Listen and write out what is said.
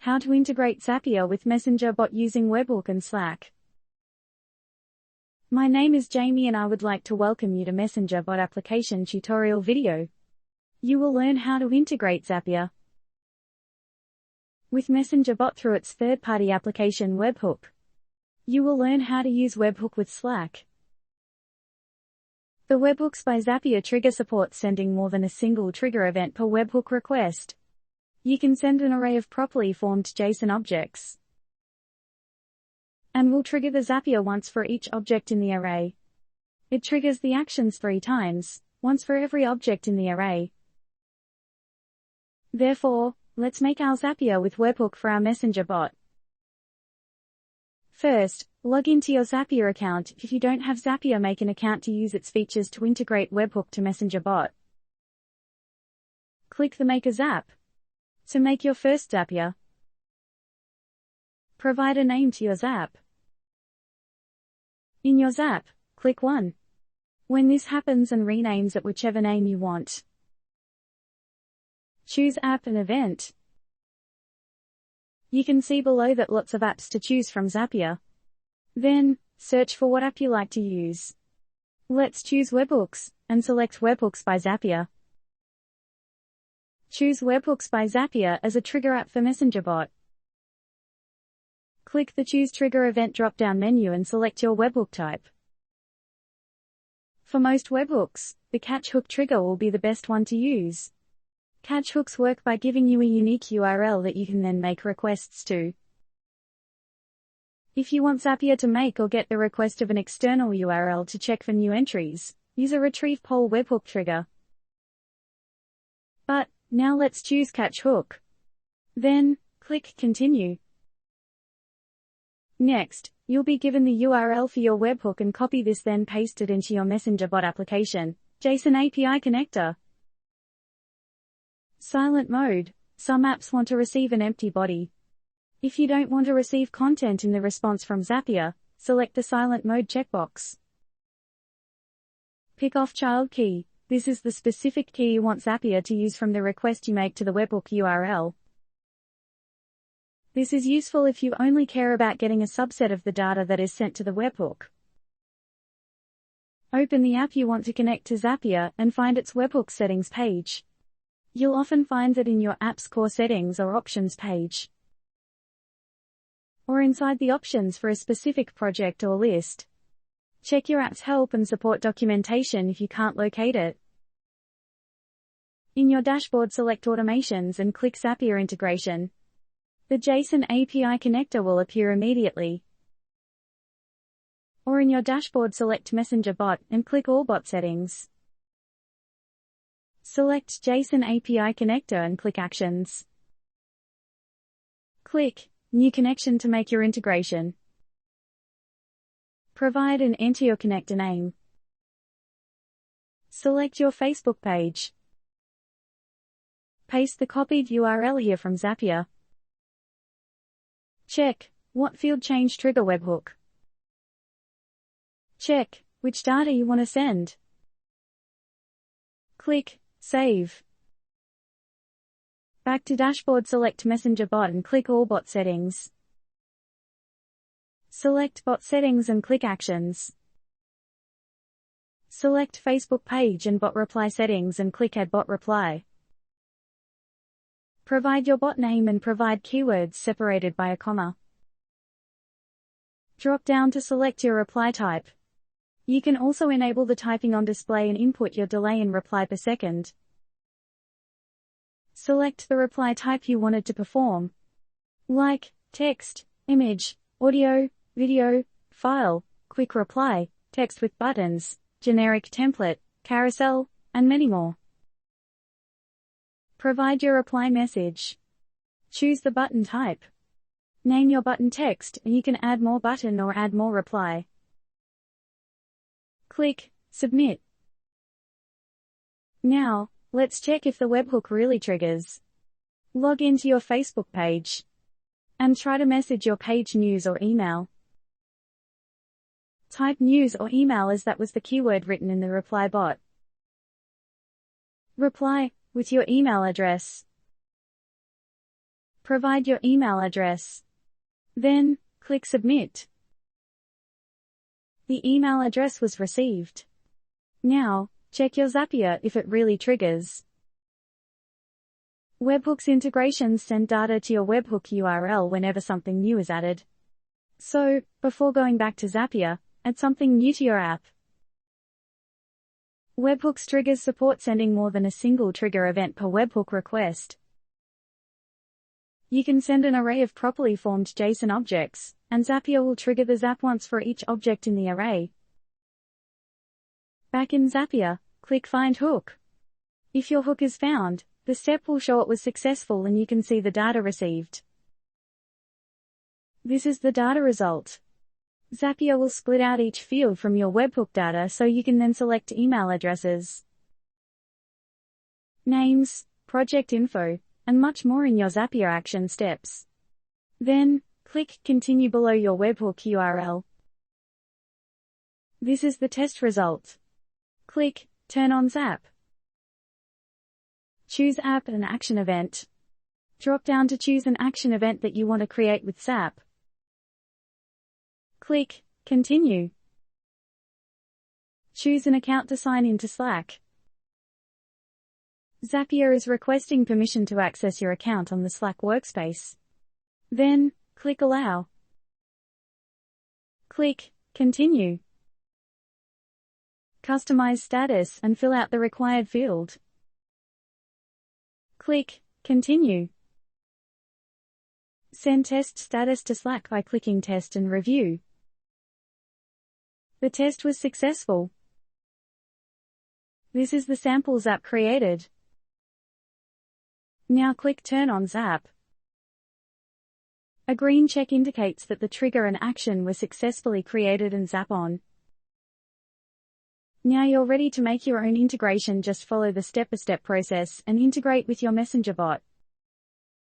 How to integrate Zapier with Messenger bot using Webhook and Slack. My name is Jamie and I would like to welcome you to Messenger bot application tutorial video. You will learn how to integrate Zapier with Messenger bot through its third-party application Webhook. You will learn how to use Webhook with Slack. The Webhooks by Zapier trigger supports sending more than a single trigger event per webhook request. You can send an array of properly formed JSON objects and will trigger the Zapier once for each object in the array. It triggers the actions 3 times, once for every object in the array. Therefore, let's make our Zapier with Webhook for our Messenger bot. First, log into your Zapier account. If you don't have Zapier, make an account to use its features to integrate Webhook to Messenger bot. Click the Make a Zap to make your first Zapier. Provide a name to your Zap. In your Zap, click 1. When this happens, and renames it whichever name you want. Choose App and Event. You can see below that lots of apps to choose from Zapier. Then, search for what app you like to use. Let's choose Webhooks, and select Webhooks by Zapier. Choose Webhooks by Zapier as a trigger app for Messenger bot. Click the Choose Trigger Event drop-down menu and select your webhook type. For most webhooks, the catch hook trigger will be the best one to use. Catch hooks work by giving you a unique URL that you can then make requests to. If you want Zapier to make or get the request of an external URL to check for new entries, use a retrieve poll webhook trigger. But, now let's choose Catch Hook. Then, click Continue. Next, you'll be given the URL for your webhook and copy this, then paste it into your Messenger bot application, JSON API connector. Silent mode. Some apps want to receive an empty body. If you don't want to receive content in the response from Zapier, select the silent mode checkbox. Pick off child key. This is the specific key you want Zapier to use from the request you make to the webhook URL. This is useful if you only care about getting a subset of the data that is sent to the webhook. Open the app you want to connect to Zapier and find its webhook settings page. You'll often find that in your app's core settings or options page, or inside the options for a specific project or list. Check your app's help and support documentation if you can't locate it. In your dashboard, select Automations and click Zapier Integration. The JSON API connector will appear immediately. Or in your dashboard, select Messenger bot and click All bot settings. Select JSON API connector and click Actions. Click New Connection to make your integration. Provide and enter your connector name. Select your Facebook page. Paste the copied URL here from Zapier. Check what field change trigger webhook. Check which data you want to send. Click Save. Back to dashboard, select Messenger bot and click All bot settings. Select Bot Settings and click Actions. Select Facebook page and Bot Reply settings and click Add Bot Reply. Provide your bot name and provide keywords separated by a comma. Drop down to select your reply type. You can also enable the typing on display and input your delay in reply per second. Select the reply type you wanted to perform, like text, image, audio, video, file, quick reply, text with buttons, generic template, carousel, and many more. Provide your reply message. Choose the button type. Name your button text, and you can add more button or add more reply. Click Submit. Now, let's check if the webhook really triggers. Log into your Facebook page and try to message your page news or email. Type news or email as that was the keyword written in the reply bot. Reply with your email address. Provide your email address. Then, click Submit. The email address was received. Now, check your Zapier if it really triggers. Webhook's integrations send data to your Webhook URL whenever something new is added. So, before going back to Zapier, add something new to your app. Webhook's triggers support sending more than a single trigger event per webhook request. You can send an array of properly formed JSON objects, and Zapier will trigger the zap once for each object in the array. Back in Zapier, click Find Hook. If your hook is found, the step will show it was successful and you can see the data received. This is the data result. Zapier will split out each field from your webhook data so you can then select email addresses, names, project info, and much more in your Zapier action steps. Then, click Continue below your webhook URL. This is the test result. Click Turn on Zap. Choose App and Action Event. Drop down to choose an action event that you want to create with Zap. Click Continue. Choose an account to sign into Slack. Zapier is requesting permission to access your account on the Slack workspace. Then, click Allow. Click Continue. Customize status and fill out the required field. Click Continue. Send test status to Slack by clicking Test and Review. The test was successful. This is the sample Zap created. Now click Turn on Zap. A green check indicates that the trigger and action were successfully created and Zap on. Now you're ready to make your own integration. Just follow the step-by-step process and integrate with your Messenger bot.